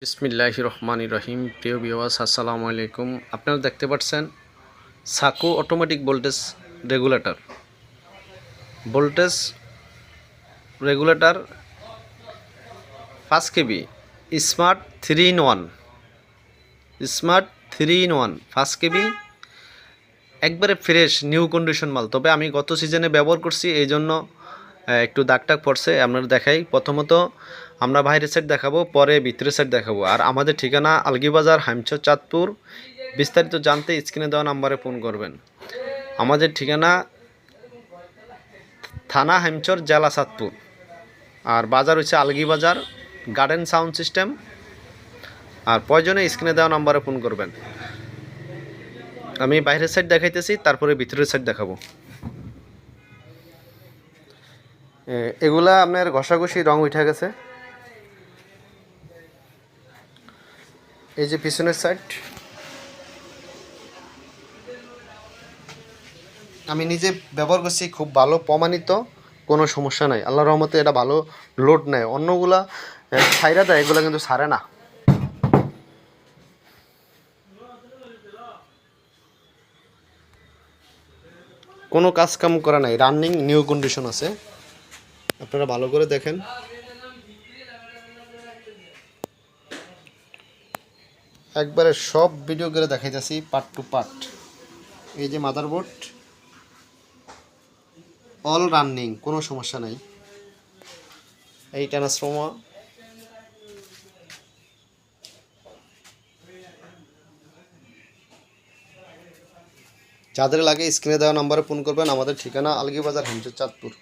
বিসমিল্লাহির রহমানির রহিম। প্রিয় ভিউয়ার্স, আসসালামু আলাইকুম। আপনারা দেখতে পাচ্ছেন সাকো automatic voltage regulator 5 KB smart 3 in 1 5 KB একবারে ফ্রেশ নিউ কন্ডিশন মাল। তবে আমি গত সিজনে ব্যবহার করছি, এই জন্য একটু দাগটাগ পড়ছে। আপনারা দেখাই, প্রথমত আমরা বাইরের সাইড দেখাবো, পরে ভিতরের সাইড দেখাবো। আর আমাদের ঠিকানা আলগীবাজার, হাইমচর, চাঁদপুর। বিস্তারিত জানতে স্ক্রিনে দেওয়া নাম্বারে ফোন করবেন। আমাদের ঠিকানা থানা হাইমচর, জেলা চাঁদপুর। আর বাজার হচ্ছে আলগীবাজার, গার্ডেন সাউন্ড সিস্টেম। আর প্রয়োজনে স্ক্রিনে দেওয়া নাম্বারে ফোন করবেন। আমি বাইরের সাইড দেখাইতেছি, তারপরে ভিতরের সাইড দেখাবো। এগুলা আপনার ঘষাঘষি রং উঠে গেছে। এই যে পিছনের সাইড, আমি নিজে ব্যবহার করছি, খুব ভালো প্রমাণিত, কোনো সমস্যা নাই। আল্লাহর রহমতে এটা ভালো লোড নেয়। অন্যগুলা ছাইরা দেয়, এগুলো কিন্তু ছাড়ে না। কোনো কাজ কাম করা নাই, রানিং নিউ কন্ডিশন আছে। আপনারা ভালো করে দেখেন। একবারে সব ভিডিও করে দেখাইতেছি পার্ট টু পার্ট। এই যে মাদারবোর্ড অল রানিং, কোনো সমস্যা নাই। এই ট্রান্সফর্মার, যাদের লাগে স্ক্রিনে দেওয়া নাম্বারে ফোন করবেন। আমাদের ঠিকানা আলগীবাজার, হাইমচর, চাঁদপুর।